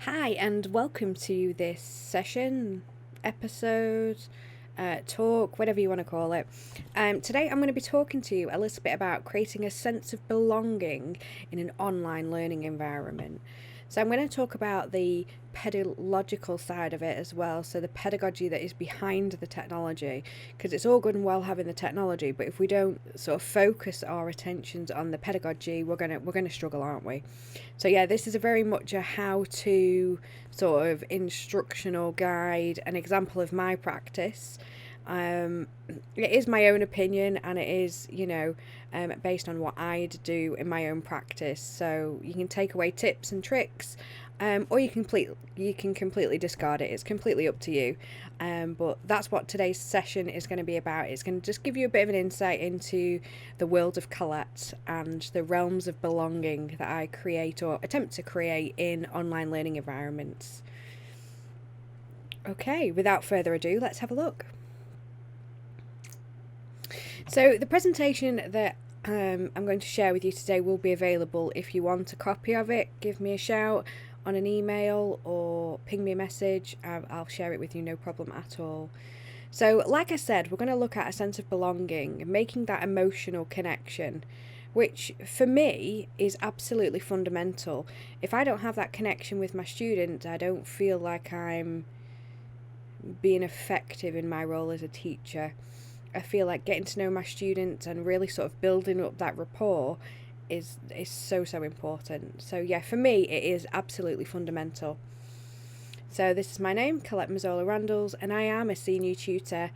Hi, and welcome to this session, episode, talk, whatever you want to call it. Today, I'm going to be talking to you a little bit about creating a sense of belonging in an online learning environment. So, I'm going to talk about the pedagogical side of it as well. So, the pedagogy that is behind the technology, because it's all good and well having the technology, but if we don't sort of focus our attentions on the pedagogy, we're gonna struggle, aren't we? So yeah, this is a very much a how-to sort of instructional guide, an example of my practice. Um, it is my own opinion, and it is, based on what I'd do in my own practice. So you can take away tips and tricks, or you can completely discard it. It's completely up to you. But that's what today's session is going to be about. It's going to just give you a bit of an insight into the world of Colette and the realms of belonging that I create or attempt to create in online learning environments. Okay, without further ado, let's have a look. So, the presentation that I'm going to share with you today will be available. If you want a copy of it, give me a shout on an email or ping me a message. I'll share it with you, no problem at all. So, like I said, we're going to look at a sense of belonging, making that emotional connection, which for me is absolutely fundamental. If I don't have that connection with my students, I don't feel like I'm being effective in my role as a teacher. I feel like getting to know my students and really sort of building up that rapport is so important. So yeah, for me it is absolutely fundamental. So this is my name, Colette Mazzola Randalls, and I am a senior tutor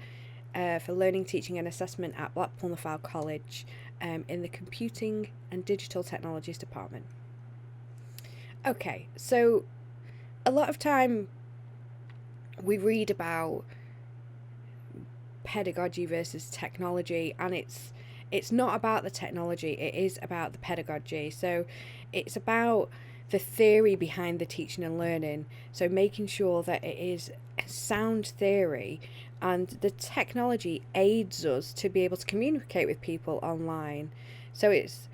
for learning, teaching and assessment at Blackpool Macleod College in the Computing and Digital Technologies department. Okay, so a lot of time we read about pedagogy versus technology, and it's not about the technology, it is about the pedagogy. So it's about the theory behind the teaching and learning, so making sure that it is sound theory, and the technology aids us to be able to communicate with people online. So it's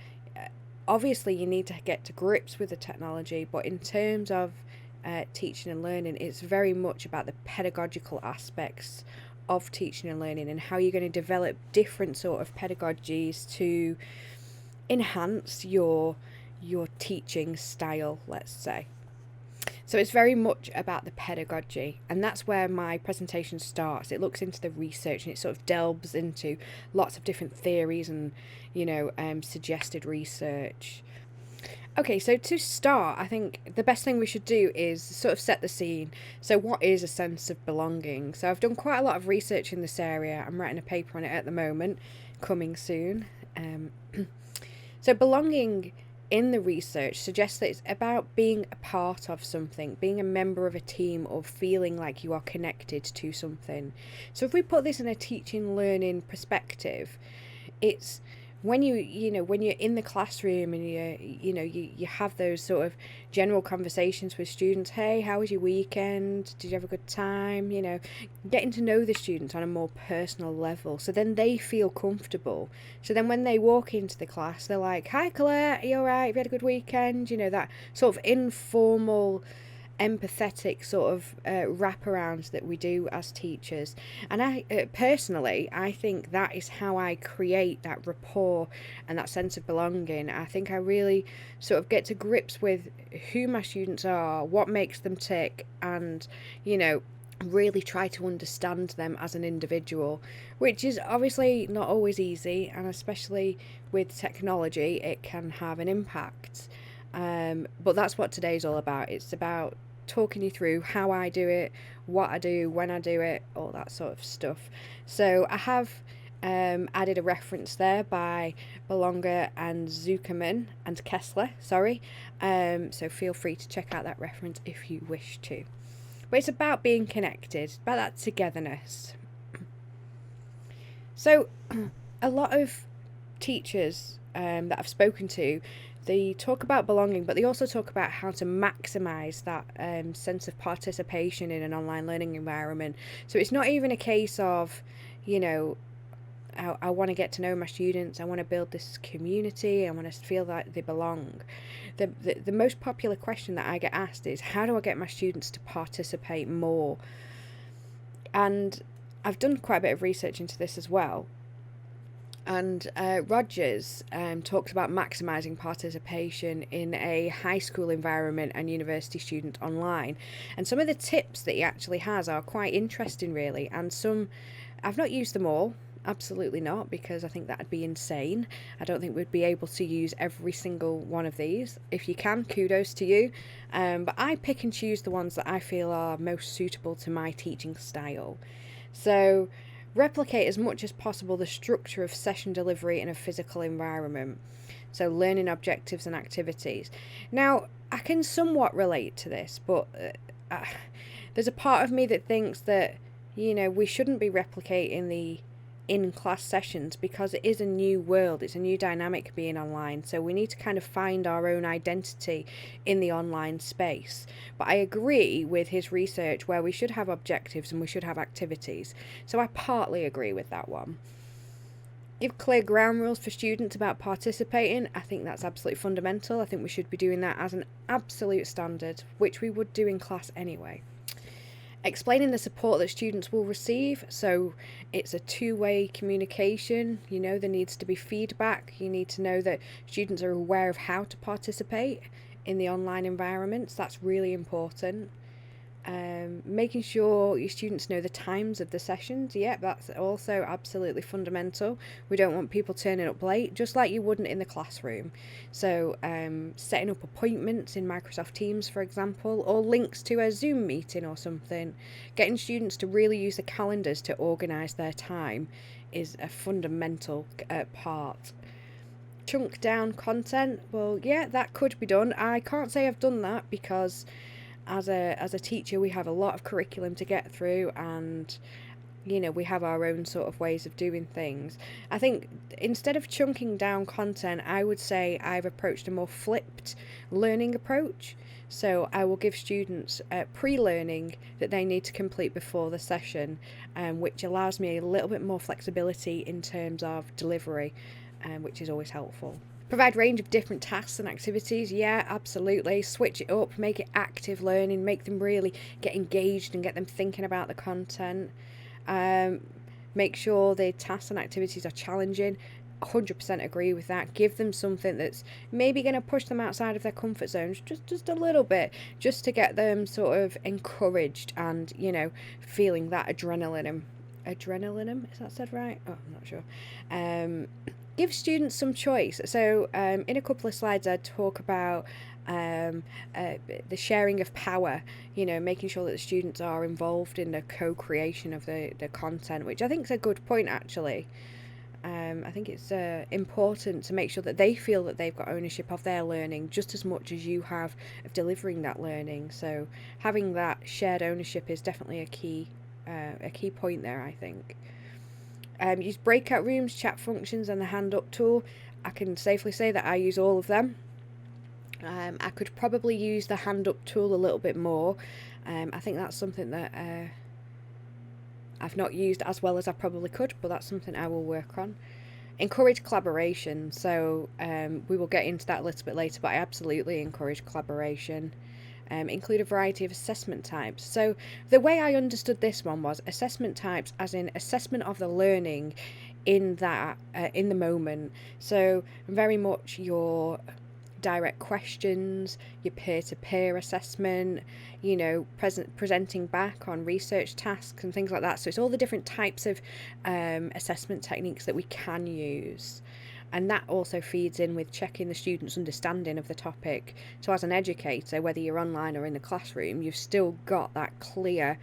obviously you need to get to grips with the technology, but in terms of teaching and learning, it's very much about the pedagogical aspects of teaching and learning and how you're going to develop different sort of pedagogies to enhance your teaching style, let's say. So it's very much about the pedagogy, and that's where my presentation starts. It looks into the research and it sort of delves into lots of different theories and suggested research. Okay, so to start, I think the best thing we should do is sort of set the scene. So, what is a sense of belonging? So, I've done quite a lot of research in this area. I'm writing a paper on it at the moment, coming soon. Um, so, belonging in the research suggests that it's about being a part of something, being a member of a team, or feeling like you are connected to something. So, if we put this in a teaching learning perspective, it's when you're in the classroom and you have those sort of general conversations with students. Hey, how was your weekend? Did you have a good time? Getting to know the students on a more personal level, so then they feel comfortable. So then when they walk into the class, they're like, hi Claire, are you all right? Have you had a good weekend? That sort of informal, empathetic sort of wraparounds that we do as teachers. And I personally, I think that is how I create that rapport and that sense of belonging. I think I really sort of get to grips with who my students are, what makes them tick, and really try to understand them as an individual, which is obviously not always easy, and especially with technology it can have an impact. But that's what today's all about. It's about talking you through how I do it, what I do, when I do it, all that sort of stuff. So I have added a reference there by Belonger and Zuckerman and Kessler, sorry. So feel free to check out that reference if you wish to. But it's about being connected, about that togetherness. So a lot of teachers that I've spoken to, they talk about belonging, but they also talk about how to maximize that sense of participation in an online learning environment. So it's not even a case of, you know, I want to get to know my students. I want to build this community. I want to feel that they belong. The most popular question that I get asked is, how do I get my students to participate more? And I've done quite a bit of research into this as well. And Rogers talks about maximising participation in a high school environment and university student online. And some of the tips that he actually has are quite interesting, really. And some, I've not used them all, absolutely not, because I think that'd be insane. I don't think we'd be able to use every single one of these. If you can, kudos to you. But I pick and choose the ones that I feel are most suitable to my teaching style. So, replicate as much as possible the structure of session delivery in a physical environment. So, learning objectives and activities. Now, I can somewhat relate to this, but there's a part of me that thinks that, we shouldn't be replicating the in-class sessions, because it is a new world, it's a new dynamic being online, so we need to kind of find our own identity in the online space. But I agree with his research where we should have objectives and we should have activities, so I partly agree with that one. Give clear ground rules for students about participating. I think that's absolutely fundamental. I think we should be doing that as an absolute standard, which we would do in class anyway. Explaining the support that students will receive, so it's a two-way communication. There needs to be feedback. You need to know that students are aware of how to participate in the online environments. That's really important. Making sure your students know the times of the sessions. That's also absolutely fundamental. We don't want people turning up late, just like you wouldn't in the classroom. So setting up appointments in Microsoft Teams, for example, or links to a Zoom meeting or something. Getting students to really use the calendars to organise their time is a fundamental part. Chunk down content. Well, that could be done. I can't say I've done that, because as a teacher we have a lot of curriculum to get through, and we have our own sort of ways of doing things. I think instead of chunking down content, I would say I've approached a more flipped learning approach. So I will give students pre-learning that they need to complete before the session, which allows me a little bit more flexibility in terms of delivery, which is always helpful. Provide range of different tasks and activities. Absolutely. Switch it up, make it active learning, make them really get engaged and get them thinking about the content. Make sure the tasks and activities are challenging. 100% agree with that. Give them something that's maybe going to push them outside of their comfort zones just a little bit, just to get them sort of encouraged and, feeling that adrenaline, is that said right? Oh, I'm not sure. Give students some choice. So in a couple of slides I talk about the sharing of power, making sure that the students are involved in the co-creation of the content, which I think is a good point actually. I think it's important to make sure that they feel that they've got ownership of their learning just as much as you have of delivering that learning. So having that shared ownership is definitely a key point there, I think. Use breakout rooms, chat functions, and the hand up tool. I can safely say that I use all of them. I could probably use the hand up tool a little bit more. I think that's something that I've not used as well as I probably could, but that's something I will work on. Encourage collaboration. So we will get into that a little bit later, but I absolutely encourage collaboration. Include a variety of assessment types. So the way I understood this one was assessment types as in assessment of the learning in that in the moment. So very much your direct questions, your peer-to-peer assessment, presenting back on research tasks and things like that. So it's all the different types of assessment techniques that we can use. And that also feeds in with checking the student's understanding of the topic. So as an educator, whether you're online or in the classroom, you've still got that clear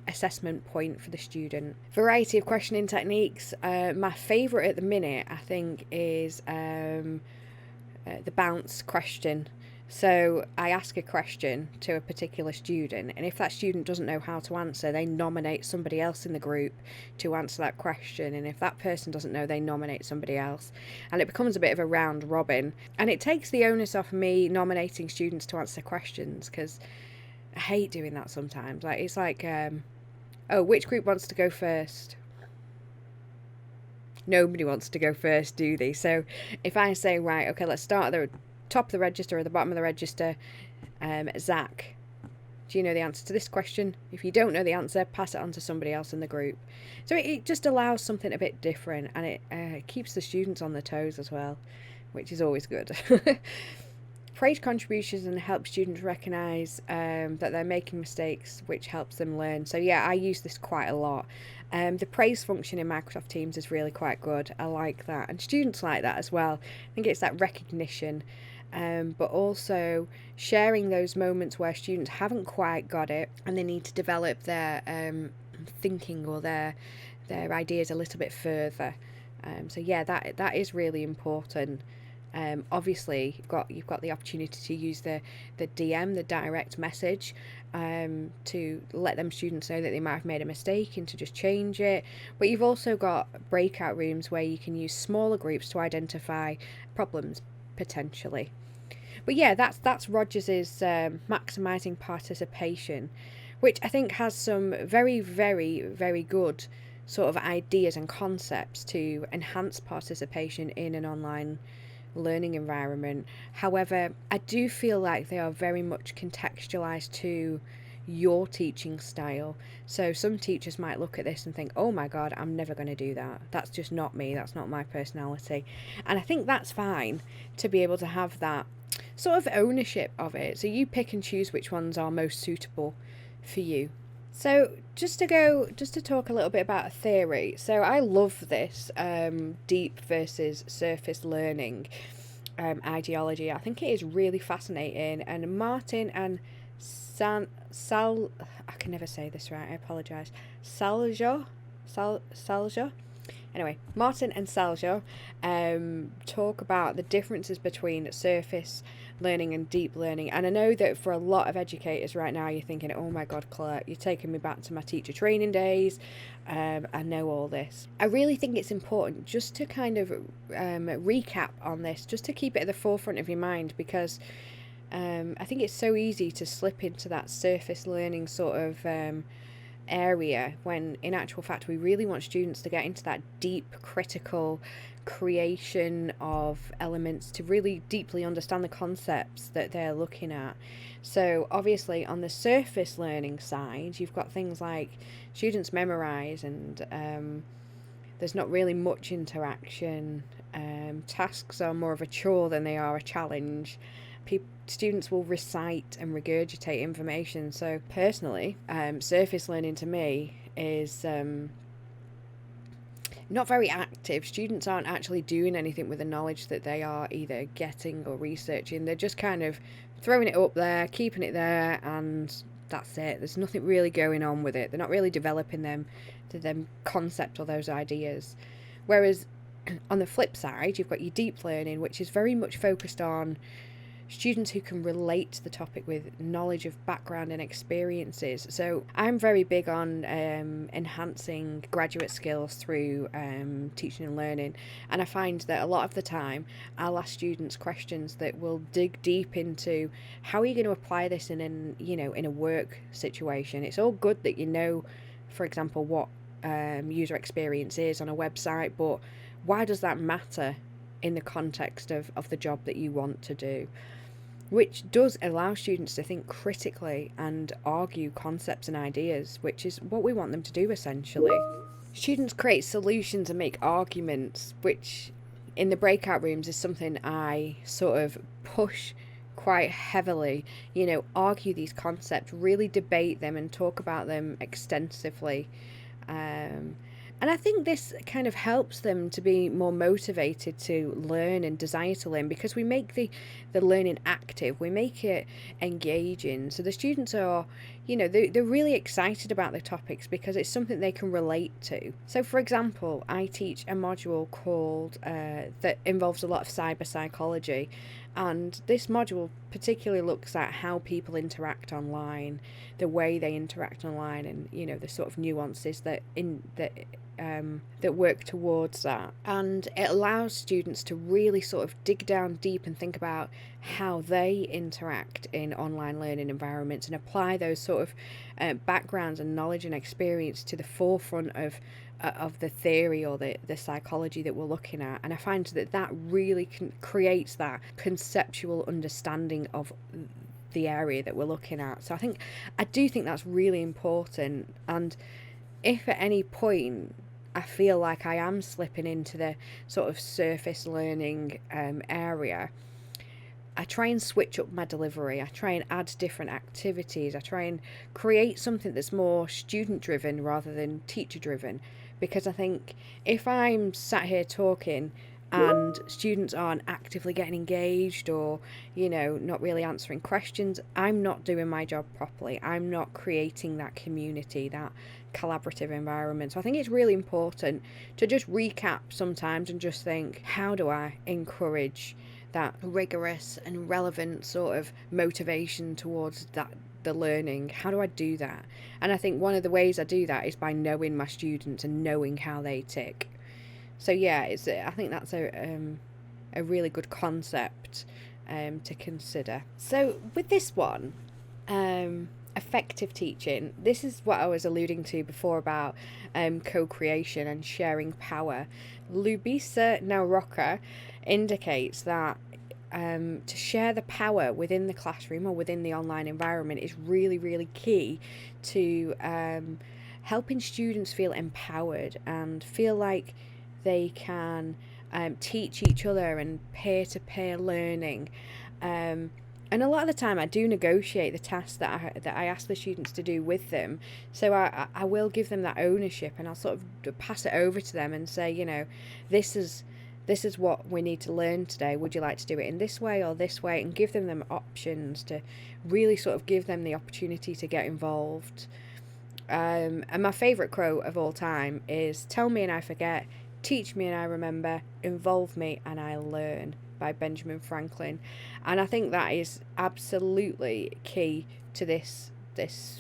assessment point for the student. Variety of questioning techniques. My favourite at the minute, I think, is the bounce question. So I ask a question to a particular student, and if that student doesn't know how to answer, they nominate somebody else in the group to answer that question, and if that person doesn't know, they nominate somebody else, and it becomes a bit of a round robin, and it takes the onus off me nominating students to answer questions, because I hate doing that sometimes. It's like, oh, which group wants to go first? Nobody wants to go first, do they? So if I say, right, okay, let's start at the top of the register or the bottom of the register, Zach, do you know the answer to this question? If you don't know the answer, pass it on to somebody else in the group. So it just allows something a bit different, and it keeps the students on their toes as well, which is always good. Praise contributions and help students recognise that they're making mistakes, which helps them learn. So yeah, I use this quite a lot. The praise function in Microsoft Teams is really quite good. I like that, and students like that as well. I think it's that recognition, but also sharing those moments where students haven't quite got it and they need to develop their thinking or their ideas a little bit further. So yeah, that is really important. Obviously, you've got the opportunity to use the DM, the direct message, to let them students know that they might have made a mistake and to just change it. But you've also got breakout rooms where you can use smaller groups to identify problems potentially. But yeah, that's Rogers's maximising participation, which I think has some very, very, very good sort of ideas and concepts to enhance participation in an online learning environment. However, I do feel like they are very much contextualized to your teaching style. So some teachers might look at this and think, oh my god, I'm never going to do that. That's just not me. That's not my personality. And I think that's fine to be able to have that sort of ownership of it. So you pick and choose which ones are most suitable for you. So just to talk a little bit about theory. So I love this deep versus surface learning ideology. I think it is really fascinating. And Martin and I can never say this right. I apologise. Saljo. Anyway, Martin and Saljo talk about the differences between surface learning and deep learning. And I know that for a lot of educators right now, you're thinking, oh my God, Claire, you're taking me back to my teacher training days. I know all this. I really think it's important just to kind of recap on this, just to keep it at the forefront of your mind, because I think it's so easy to slip into that surface learning sort of area when in actual fact we really want students to get into that deep critical creation of elements to really deeply understand the concepts that they're looking at. So obviously on the surface learning side, you've got things like students memorize and there's not really much interaction. Tasks are more of a chore than they are a challenge. Students will recite and regurgitate information. So personally, surface learning to me is not very active. Students aren't actually doing anything with the knowledge that they are either getting or researching. They're just kind of throwing it up there, keeping it there, and that's it. There's nothing really going on with it. They're not really developing them concept or those ideas. Whereas on the flip side, you've got your deep learning, which is very much focused on students who can relate to the topic with knowledge of background and experiences. So I'm very big on enhancing graduate skills through teaching and learning, and I find that a lot of the time I'll ask students questions that will dig deep into how are you going to apply this in a work situation. It's all good that you know, for example, what user experience is on a website, but why does that matter in the context of the job that you want to do? Which does allow students to think critically and argue concepts and ideas, which is what we want them to do essentially. Students create solutions and make arguments, which in the breakout rooms is something I sort of push quite heavily. Argue these concepts, really debate them and talk about them extensively. And I think this kind of helps them to be more motivated to learn and desire to learn, because we make the learning active, we make it engaging. So the students are, they're really excited about the topics because it's something they can relate to. So for example, I teach a module called, that involves a lot of cyber psychology. And this module particularly looks at how people interact online, the way they interact online, and the sort of nuances that work towards that. And it allows students to really sort of dig down deep and think about how they interact in online learning environments and apply those sort of backgrounds and knowledge and experience to the forefront of of the theory or the psychology that we're looking at. And I find that really creates that conceptual understanding of the area that we're looking at. So I do think that's really important. And if at any point I feel like I am slipping into the sort of surface learning area, I try and switch up my delivery. I try and add different activities. I try and create something that's more student driven rather than teacher driven. Because I think if I'm sat here talking and students aren't actively getting engaged, or, not really answering questions, I'm not doing my job properly. I'm not creating that community, that collaborative environment. So I think it's really important to just recap sometimes and just think, how do I encourage that rigorous and relevant sort of motivation towards the learning? How do I do that? And I think one of the ways I do that is by knowing my students and knowing how they tick. So yeah, I think that's a really good concept to consider. So with this one, effective teaching, this is what I was alluding to before about co-creation and sharing power. Lubisa Naroka indicates that to share the power within the classroom or within the online environment is really, really key to helping students feel empowered and feel like they can teach each other and peer-to-peer learning. And a lot of the time I do negotiate the tasks that I ask the students to do with them. So I will give them that ownership, and I'll sort of pass it over to them and say, this is what we need to learn today. Would you like to do it in this way or this way? And give them options to really sort of give them the opportunity to get involved. And my favourite quote of all time is, "Tell me and I forget, teach me and I remember, involve me and I learn," by Benjamin Franklin. And I think that is absolutely key to this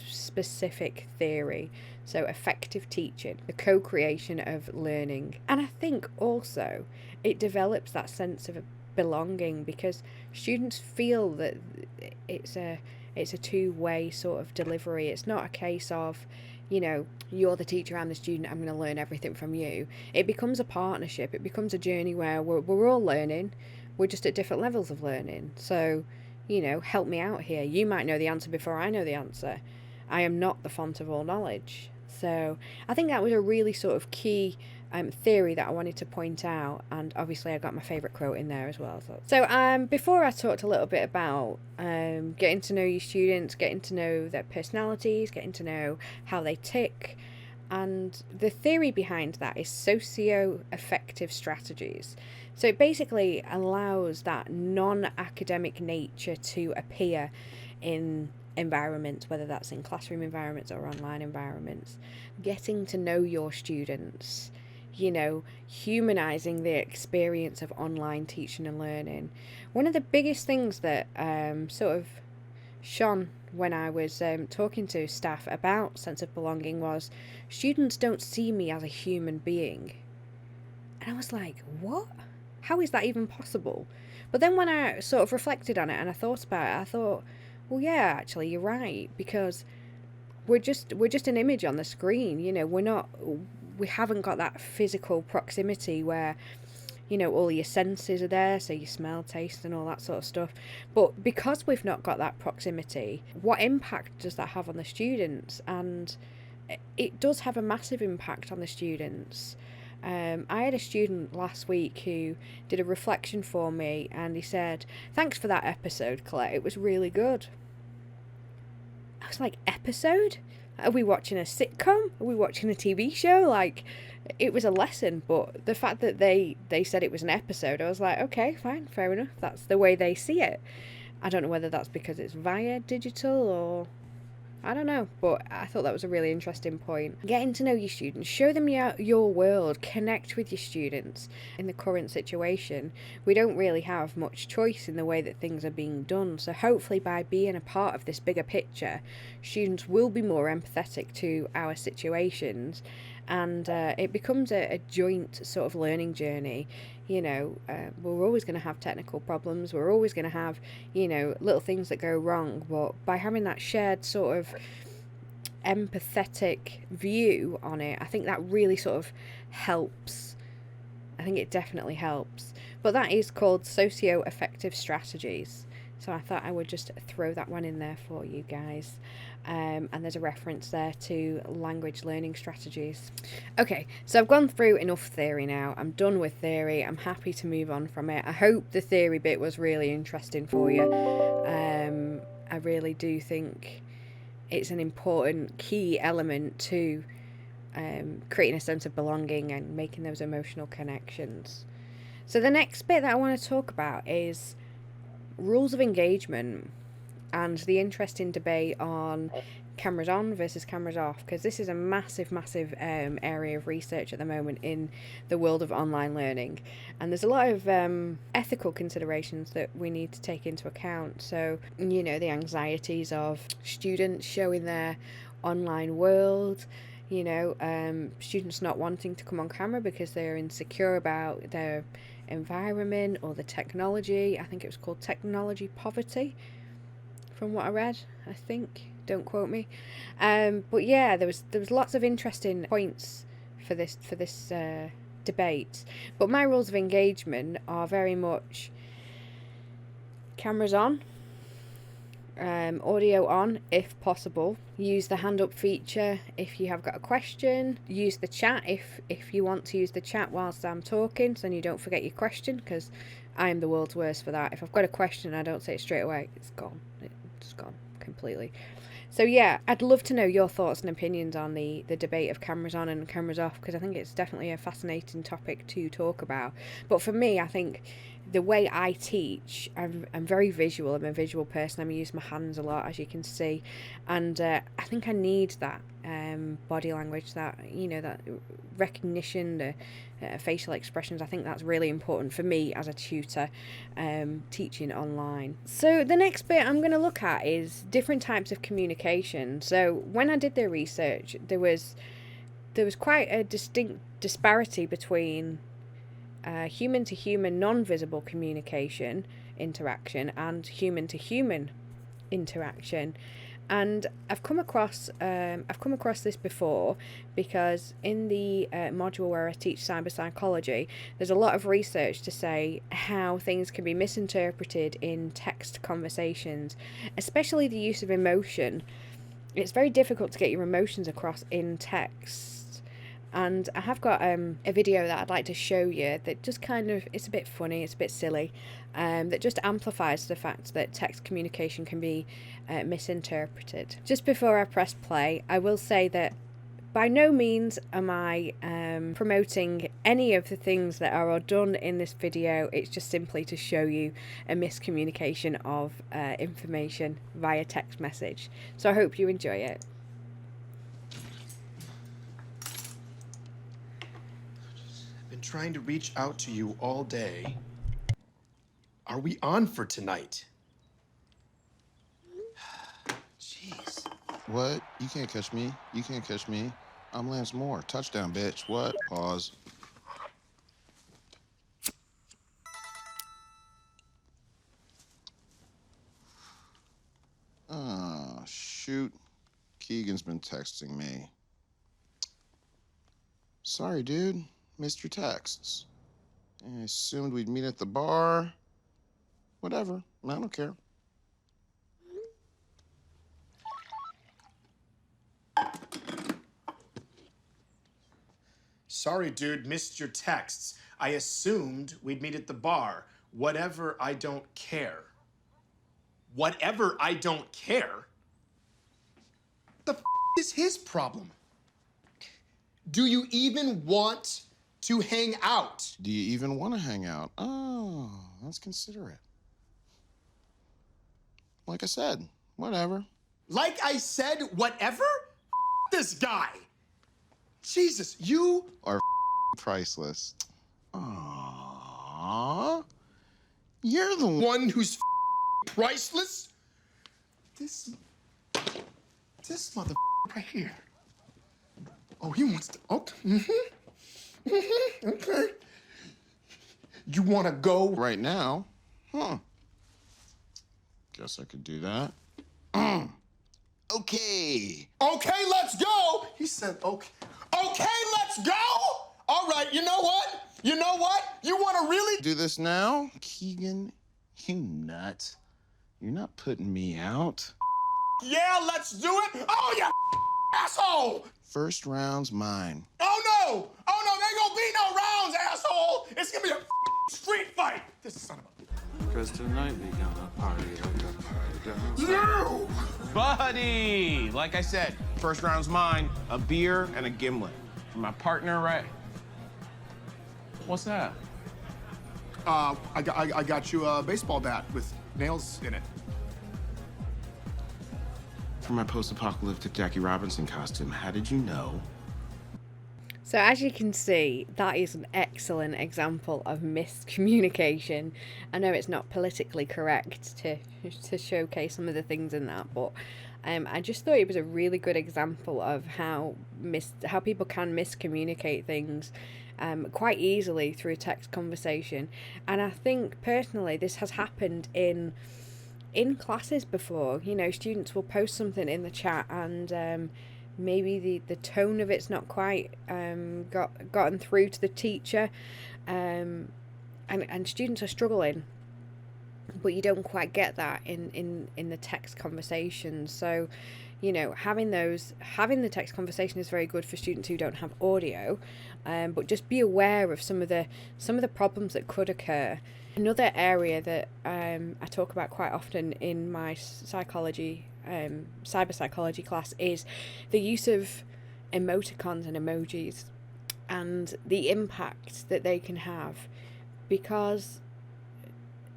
specific theory. So effective teaching, the co-creation of learning. And I think also it develops that sense of belonging, because students feel that it's a two-way sort of delivery. It's not a case of, you're the teacher, I'm the student, I'm going to learn everything from you. It becomes a partnership. It becomes a journey where we're all learning. We're just at different levels of learning. So, help me out here. You might know the answer before I know the answer. I am not the font of all knowledge. So I think that was a really sort of key theory that I wanted to point out, and obviously I got my favourite quote in there as well. So before I talked a little bit about getting to know your students, getting to know their personalities, getting to know how they tick, and the theory behind that is socio-affective strategies. So it basically allows that non-academic nature to appear in environments, whether that's in classroom environments or online environments. Getting to know your students, humanizing the experience of online teaching and learning. One of the biggest things that sort of shone when I was talking to staff about sense of belonging was, students don't see me as a human being. And I was like, what? How is that even possible? But then when I sort of reflected on it and I thought about it, I thought, well, yeah, actually, you're right, because we're just an image on the screen. We haven't got that physical proximity where, all your senses are there, so you smell, taste, and all that sort of stuff. But because we've not got that proximity, what impact does that have on the students? And it does have a massive impact on the students. I had a student last week who did a reflection for me, and he said, "Thanks for that episode, Colette. It was really good." I was like, episode? Are we watching a sitcom? Are we watching a TV show? Like, it was a lesson, but the fact that they said it was an episode, I was like, okay, fine, fair enough. That's the way they see it. I don't know whether that's because it's via digital or I don't know, but I thought that was a really interesting point. Getting to know your students, show them your world, connect with your students. In the current situation, we don't really have much choice in the way that things are being done, so hopefully by being a part of this bigger picture, students will be more empathetic to our situations, and it becomes a joint sort of learning journey. We're always going to have technical problems, we're always going to have little things that go wrong, but by having that shared sort of empathetic view on it, I think that really sort of helps. I think it definitely helps. But that is called socio-affective strategies. So I thought I would just throw that one in there for you guys. And there's a reference there to language learning strategies. Okay, so I've gone through enough theory now. I'm done with theory. I'm happy to move on from it. I hope the theory bit was really interesting for you. I really do think it's an important key element to creating a sense of belonging and making those emotional connections. So the next bit that I want to talk about is rules of engagement and the interesting debate on cameras on versus cameras off, because this is a massive area of research at the moment in the world of online learning, and there's a lot of ethical considerations that we need to take into account. So, you know, the anxieties of students showing their online world, you know, students not wanting to come on camera because they're insecure about their environment or the technology. I think it was called technology poverty from what I read, I think. Don't quote me. But yeah, there was lots of interesting points for this debate. But my rules of engagement are very much cameras on, audio on if possible. Use the hand up feature if you have got a question. Use the chat if you want to use the chat whilst I'm talking, so then you don't forget your question, because I am the world's worst for that. If I've got a question and I don't say it straight away, it's gone. It's gone completely. So yeah, I'd love to know your thoughts and opinions on the debate of cameras on and cameras off, because I think it's definitely a fascinating topic to talk about. But for me, I think the way I teach, I'm very visual. I'm a visual person. I use my hands a lot, as you can see, and I think I need that body language, that, you know, that recognition, the facial expressions. I think that's really important for me as a tutor teaching online. So the next bit I'm going to look at is different types of communication. So when I did the research, there was quite a distinct disparity between human to human non-visible communication interaction and human to human interaction. And I've come across this before, because in the module where I teach cyber psychology, there's a lot of research to say how things can be misinterpreted in text conversations, especially the use of emotion. It's very difficult to get your emotions across in text. And I have got a video that I'd like to show you that just kind of, it's a bit funny, it's a bit silly, that just amplifies the fact that text communication can be misinterpreted. Just before I press play, I will say that by no means am I promoting any of the things that are done in this video. It's just simply to show you a miscommunication of information via text message. So I hope you enjoy it. Trying to reach out to you all day. Are we on for tonight? Jeez. What? You can't catch me. You can't catch me. I'm Lance Moore. Touchdown, bitch. What? Pause. Oh, shoot. Keegan's been texting me. Sorry, dude. Missed your texts. I assumed we'd meet at the bar. Whatever. I don't care. Sorry, dude. Missed your texts. I assumed we'd meet at the bar. Whatever, I don't care. Whatever, I don't care? The is his problem? Do you even want to hang out? Do you even want to hang out? Oh, that's considerate. Like I said, whatever. Like I said, whatever? This guy. Jesus, you are priceless. Aww. You're the one who's priceless? This mother right here. Oh, he wants to. Okay. Okay. You want to go right now? Huh. Guess I could do that. Okay. Okay, let's go. He said, okay. Okay, let's go. All right, you know what? You know what? You want to really Do this now? Keegan, you nut. You're not putting me out. Yeah, let's do it. Oh, you asshole. First round's mine. Oh, no. Oh, no, there ain't gonna be no rounds, asshole. It's gonna be a street fight. This son of a... Cause tonight we gonna party like a party down. No! Buddy! Like I said, first round's mine. A beer and a gimlet. For my partner, Ray. What's that? I got you a baseball bat with nails in it. For my post-apocalyptic Jackie Robinson costume, how did you know? So as you can see, that is an excellent example of miscommunication. I know it's not politically correct to showcase some of the things in that, but I just thought it was a really good example of how people can miscommunicate things quite easily through text conversation. And I think personally this has happened in classes before. You know, students will post something in the chat and maybe the tone of it's not quite gotten through to the teacher, and students are struggling, but you don't quite get that in the text conversation. So, you know, having the text conversation is very good for students who don't have audio, but just be aware of some of the problems that could occur. Another area that I talk about quite often in my psychology, cyber psychology class is the use of emoticons and emojis and the impact that they can have, because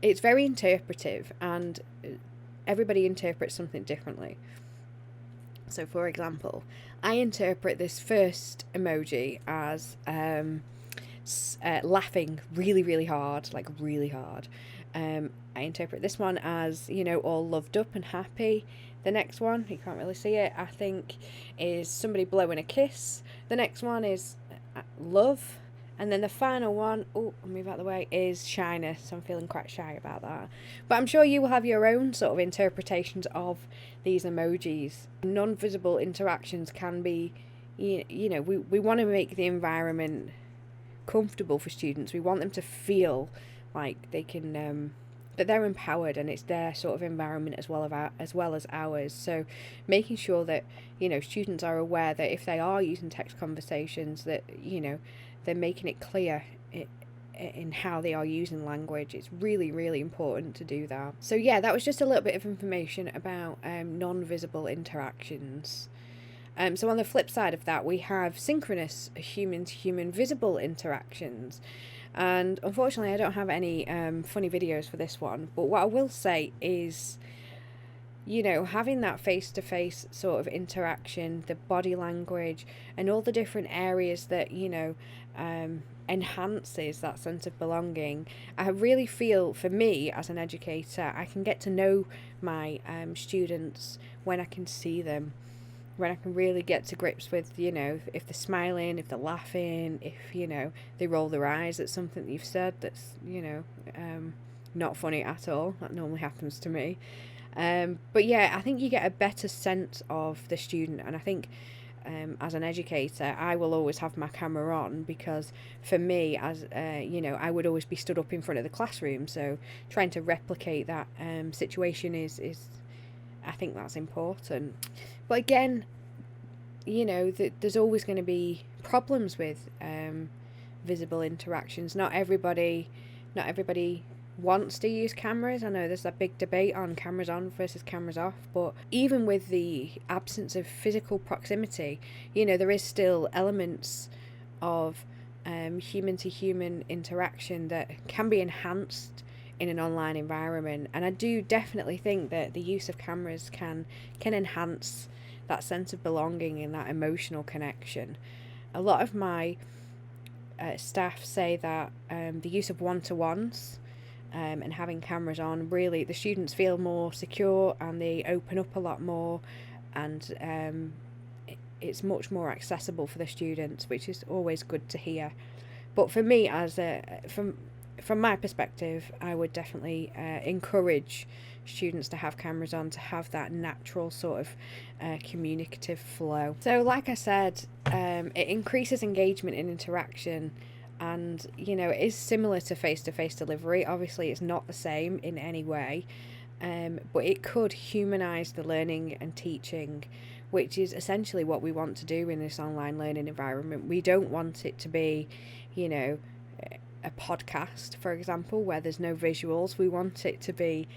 it's very interpretive and everybody interprets something differently. So for example, I interpret this first emoji as laughing really, really hard, like really hard. I interpret this one as, you know, all loved up and happy. The next one, you can't really see it, I think, is somebody blowing a kiss. The next one is love. And then the final one, oh, I'll move out of the way, is shyness. So I'm feeling quite shy about that. But I'm sure you will have your own sort of interpretations of these emojis. Non-visible interactions can be, you know, we want to make the environment comfortable for students. We want them to feel like they can that they're empowered and it's their sort of environment as well as ours. So making sure that, you know, students are aware that if they are using text conversations, that, you know, they're making it clear in how they are using language. It's really, really important to do that. So yeah, that was just a little bit of information about non-visible interactions. So on the flip side of that, we have synchronous human-to-human visible interactions. And unfortunately, I don't have any funny videos for this one. But what I will say is, you know, having that face-to-face sort of interaction, the body language, and all the different areas that, you know, enhances that sense of belonging. I really feel, for me as an educator, I can get to know my students when I can see them, when I can really get to grips with, you know, if they're smiling, if they're laughing, if, you know, they roll their eyes at something that you've said that's, you know, not funny at all. That normally happens to me. But yeah, I think you get a better sense of the student, and I think as an educator, I will always have my camera on, because for me, as you know, I would always be stood up in front of the classroom, so trying to replicate that situation is I think that's important. But again, you know, there's always going to be problems with visible interactions. Not everybody wants to use cameras. I know there's that big debate on cameras on versus cameras off, but even with the absence of physical proximity, you know, there is still elements of human to human interaction that can be enhanced in an online environment. And I do definitely think that the use of cameras can enhance that sense of belonging and that emotional connection. A lot of my staff say that the use of one-to-ones and having cameras on, really the students feel more secure and they open up a lot more, and it's much more accessible for the students, which is always good to hear. But for me, from my perspective, I would definitely encourage students to have cameras on, to have that natural sort of communicative flow. So like I said, it increases engagement and interaction, and it is similar to face-to-face delivery. Obviously it's not the same in any way, but it could humanize the learning and teaching, which is essentially what we want to do in this online learning environment. We don't want it to be, a podcast, for example, where there's no visuals. We want it to be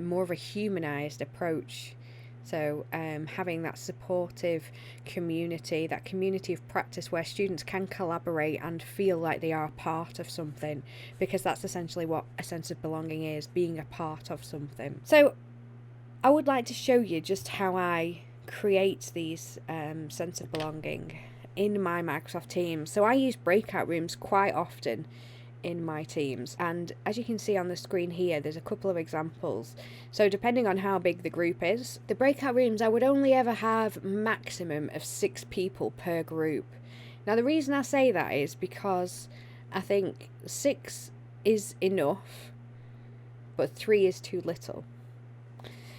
more of a humanized approach. So having that supportive community, that community of practice where students can collaborate and feel like they are part of something, because that's essentially what a sense of belonging is, being a part of something. So I would like to show you just how I create these sense of belonging in my Microsoft Teams. So I use breakout rooms quite often in my teams, and as you can see on the screen here, there's a couple of examples. So depending on how big the group is, the breakout rooms, I would only ever have maximum of 6 people per group. Now the reason I say that is because I think 6 is enough, but 3 is too little.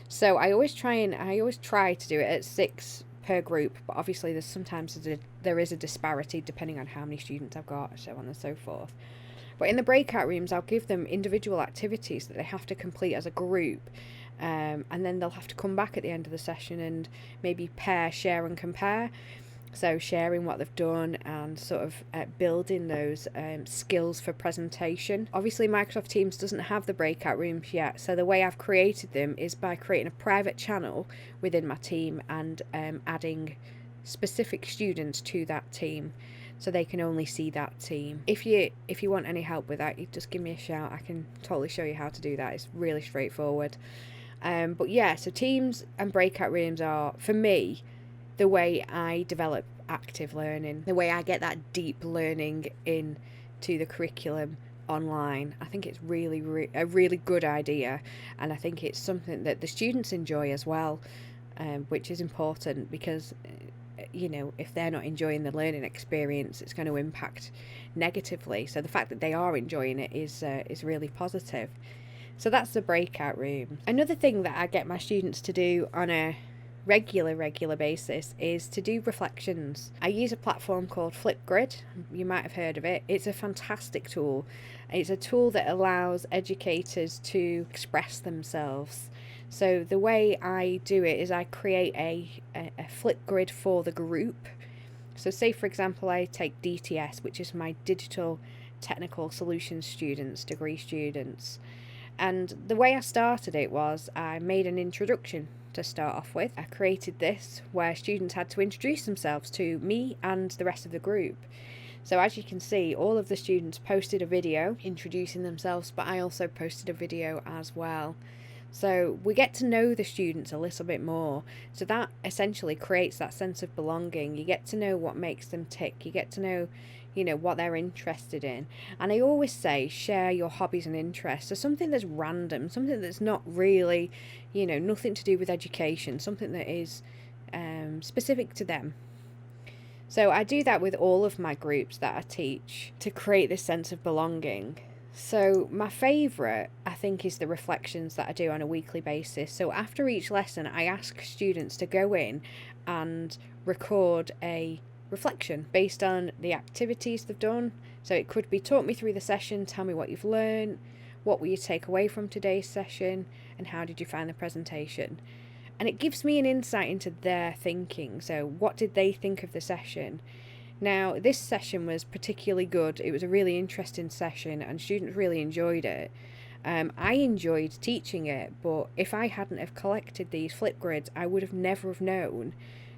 So I always try to do it at 6 per group, but obviously there is a disparity depending on how many students I've got, so on and so forth. But in the breakout rooms, I'll give them individual activities that they have to complete as a group, and then they'll have to come back at the end of the session and maybe pair, share and compare. So sharing what they've done and sort of building those skills for presentation. Obviously Microsoft Teams doesn't have the breakout rooms yet, so the way I've created them is by creating a private channel within my team and adding specific students to that team, so they can only see that team. If you want any help with that, you just give me a shout. I can totally show you how to do that. It's really straightforward. But yeah, so teams and breakout rooms are, for me, the way I develop active learning, the way I get that deep learning into the curriculum online. I think it's a really good idea, and I think it's something that the students enjoy as well, which is important, because if they're not enjoying the learning experience, it's going to impact negatively. So the fact that they are enjoying it is really positive. So that's the breakout room. Another thing that I get my students to do on a regular basis is to do reflections. I use a platform called Flipgrid. You might have heard of it. It's a fantastic tool. It's a tool that allows educators to express themselves. So the way I do it is I create a Flipgrid for the group. So say for example I take DTS, which is my Digital Technical Solutions students, degree students. And the way I started it was I made an introduction to start off with. I created this where students had to introduce themselves to me and the rest of the group. So as you can see, all of the students posted a video introducing themselves, but I also posted a video as well. So we get to know the students a little bit more. So that essentially creates that sense of belonging. You get to know what makes them tick. You get to know, what they're interested in. And I always say, share your hobbies and interests. So something that's random, something that's not really, nothing to do with education, something that is specific to them. So I do that with all of my groups that I teach to create this sense of belonging. So my favourite, I think, is the reflections that I do on a weekly basis. So after each lesson, I ask students to go in and record a reflection based on the activities they've done. So it could be talk me through the session, tell me what you've learned, what will you take away from today's session, and how did you find the presentation? And it gives me an insight into their thinking. So what did they think of the session? Now, this session was particularly good. It was a really interesting session and students really enjoyed it. I enjoyed teaching it, but if I hadn't have collected these Flipgrids, I would have never have known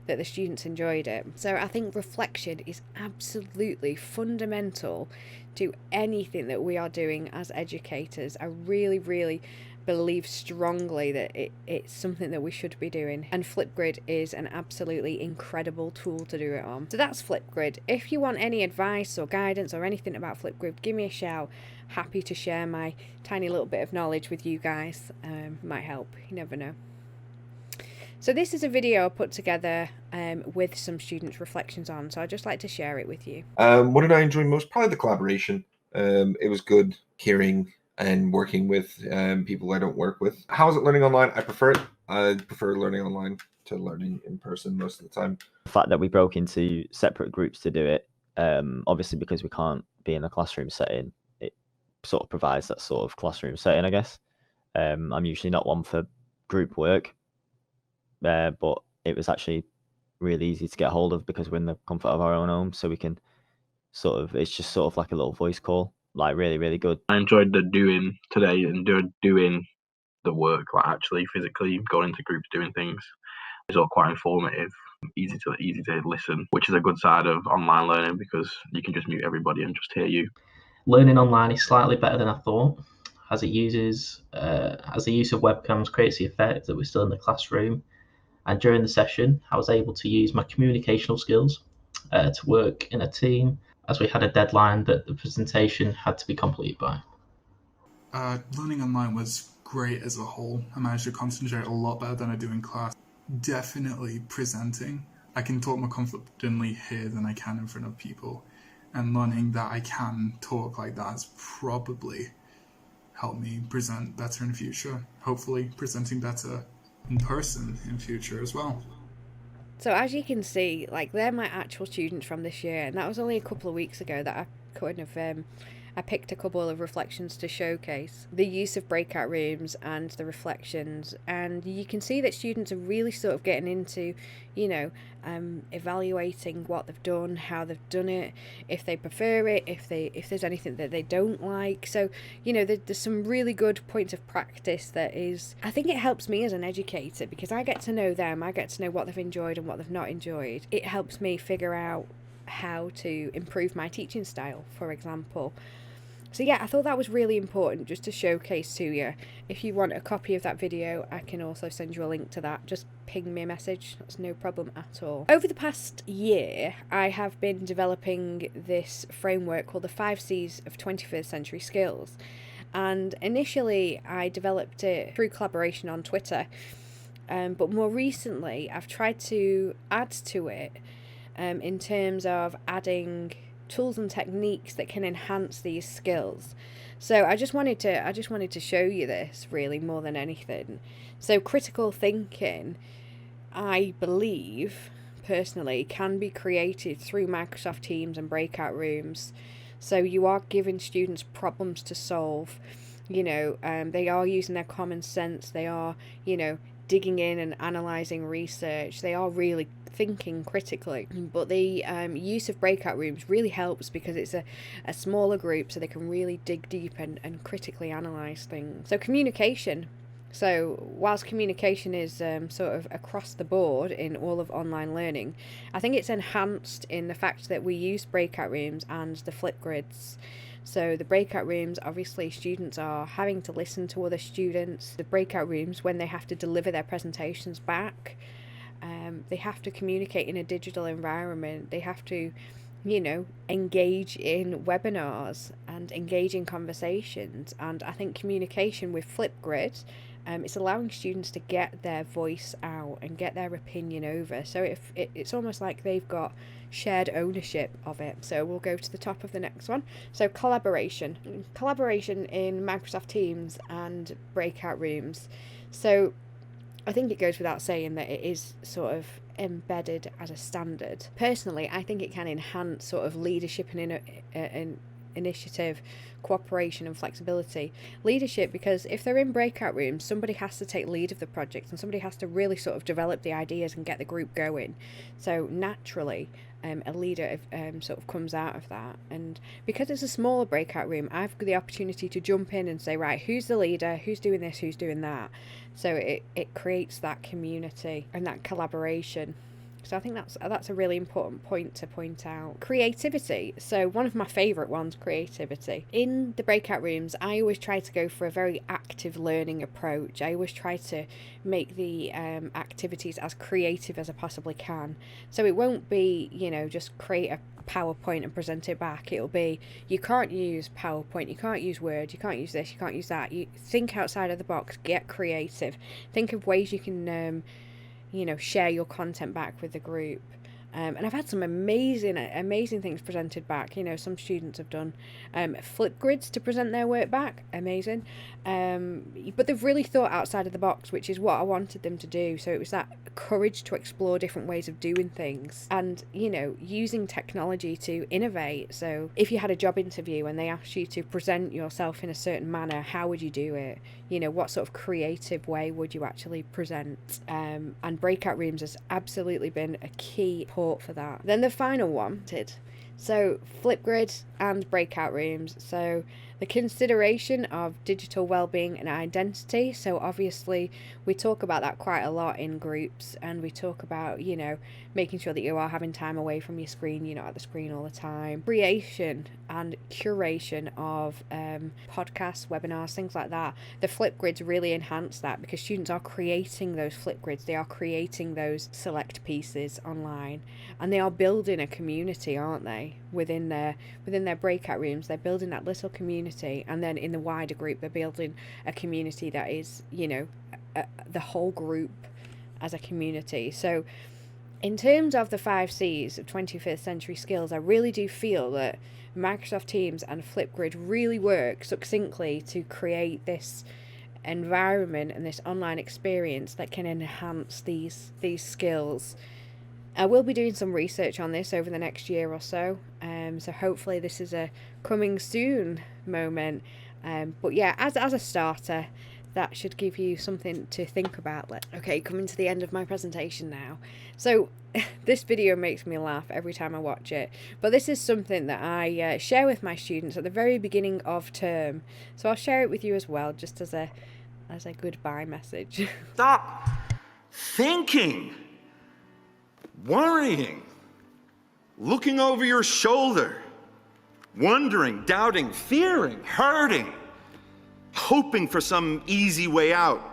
that the students enjoyed it. So I think reflection is absolutely fundamental to anything that we are doing as educators. I really believe strongly that it's something that we should be doing, and Flipgrid is an absolutely incredible tool to do it on. So that's Flipgrid. If you want any advice or guidance or anything about Flipgrid, give me a shout. Happy to share my tiny little bit of knowledge with you guys. Might help, you never know. So this is a video I put together with some students' reflections on, so I'd just like to share it with you. What did I enjoy most? Probably the collaboration. It was good hearing and working with people I don't work with. How is it learning online? I prefer it. I prefer learning online to learning in person most of the time. The fact that we broke into separate groups to do it, obviously because we can't be in a classroom setting, it sort of provides that sort of classroom setting, I guess. I'm usually not one for group work, but it was actually really easy to get hold of because we're in the comfort of our own home, so we can it's just sort of like a little voice call, like really, really good. I enjoyed the doing today and doing the work, like actually physically going into groups doing things. It's all quite informative, easy to listen, which is a good side of online learning because you can just mute everybody and just hear you. Learning online is slightly better than I thought, as it uses as the use of webcams creates the effect that we're still in the classroom. And during the session, I was able to use my communicational skills to work in a team, as we had a deadline that the presentation had to be complete by. Learning online was great as a whole. I managed to concentrate a lot better than I do in class. Definitely presenting. I can talk more confidently here than I can in front of people. And learning that I can talk like that has probably helped me present better in the future. Hopefully presenting better in person in future as well. So as you can see, like, they're my actual students from this year, and that was only a couple of weeks ago that I kind of I picked a couple of reflections to showcase the use of breakout rooms and the reflections, and you can see that students are really sort of getting into, evaluating what they've done, how they've done it, if they prefer it, if there's anything that they don't like. So there's some really good points of practice that is, I think it helps me as an educator because I get to know them, I get to know what they've enjoyed and what they've not enjoyed. It helps me figure out how to improve my teaching style, for example. So yeah, I thought that was really important just to showcase to you. If you want a copy of that video, I can also send you a link to that. Just ping me a message, that's no problem at all. Over the past year, I have been developing this framework called the 5 C's of 21st Century Skills. And initially, I developed it through collaboration on Twitter. But more recently, I've tried to add to it in terms of adding tools and techniques that can enhance these skills. So I just wanted to show you this really more than anything. So critical thinking, I believe personally, can be created through Microsoft Teams and breakout rooms. So you are giving students problems to solve. They are using their common sense. They are, digging in and analysing research. They are really thinking critically. But the use of breakout rooms really helps because it's a smaller group, so they can really dig deep and critically analyse things. So communication. So whilst communication is sort of across the board in all of online learning, I think it's enhanced in the fact that we use breakout rooms and the Flipgrids. So the breakout rooms, obviously students are having to listen to other students. The breakout rooms, when they have to deliver their presentations back, they have to communicate in a digital environment. They have to, engage in webinars and engage in conversations. And I think communication with Flipgrid, it's allowing students to get their voice out and get their opinion over. So it's almost like they've got shared ownership of it. So we'll go to the top of the next one. So collaboration in Microsoft Teams and breakout rooms. So I think it goes without saying that it is sort of embedded as a standard. Personally, I think it can enhance sort of leadership and initiative, cooperation and flexibility. Leadership, because if they're in breakout rooms, somebody has to take lead of the project and somebody has to really sort of develop the ideas and get the group going. So naturally, a leader sort of comes out of that. And because it's a smaller breakout room, I've got the opportunity to jump in and say, right, who's the leader, who's doing this, who's doing that. So it creates that community and that collaboration. So I think that's a really important point to point out. Creativity. So one of my favourite ones, creativity. In the breakout rooms, I always try to go for a very active learning approach. I always try to make the activities as creative as I possibly can. So it won't be, just create a PowerPoint and present it back. It'll be, you can't use PowerPoint, you can't use Word, you can't use this, you can't use that. You think outside of the box, get creative. Think of ways you can share your content back with the group. And I've had some amazing things presented back. You know, some students have done Flipgrids to present their work back. Amazing. But they've really thought outside of the box, which is what I wanted them to do. So it was that courage to explore different ways of doing things and, you know, using technology to innovate. So if you had a job interview and they asked you to present yourself in a certain manner, how would you do it? You know, what sort of creative way would you actually present? And breakout rooms has absolutely been a key port for that. Then the final one, so Flipgrid and breakout rooms. So the consideration of digital well-being and identity. So obviously we talk about that quite a lot in groups, and we talk about, you know, making sure that you are having time away from your screen, you're not at the screen all the time. Creation and curation of podcasts, webinars, things like that. The Flipgrids really enhance that, because students are creating those Flipgrids, they are creating those select pieces online, and they are building a community, aren't they, within their breakout rooms. They're building that little community, and then in the wider group they're building a community that is, you know, the whole group as a community. So in terms of the 5 C's of 21st century skills, I really do feel that Microsoft Teams and Flipgrid really work succinctly to create this environment and this online experience that can enhance these skills. I will be doing some research on this over the next year or so, so hopefully this is a coming soon moment. But yeah, as a starter, that should give you something to think about. Okay, coming to the end of my presentation now. So this video makes me laugh every time I watch it, but this is something that I share with my students at the very beginning of term. So I'll share it with you as well, just as a goodbye message. Stop thinking, worrying, looking over your shoulder, wondering, doubting, fearing, hurting, hoping for some easy way out,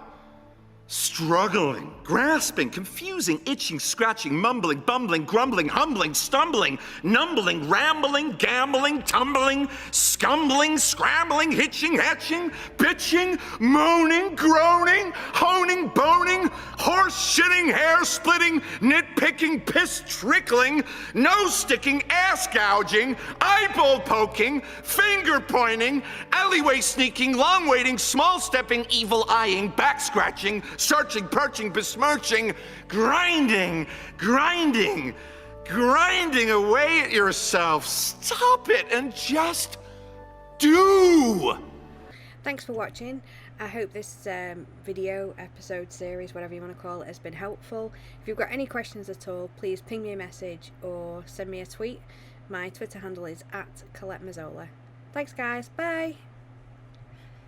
struggling, grasping, confusing, itching, scratching, mumbling, bumbling, grumbling, humbling, stumbling, numbling, rambling, gambling, tumbling, scumbling, scrambling, hitching, hatching, bitching, moaning, groaning, honing, boning, horse shitting, hair splitting, nitpicking, piss trickling, nose sticking, ass gouging, eyeball poking, finger pointing, alleyway sneaking, long waiting, small stepping, evil eyeing, back scratching, searching, perching, besmirching, grinding away at yourself. Stop it and just do. Thanks for watching. I hope this video, episode, series, whatever you want to call it, has been helpful. If you've got any questions at all, please ping me a message or send me a tweet. My Twitter handle is @ColetteMazzola. Thanks guys, bye!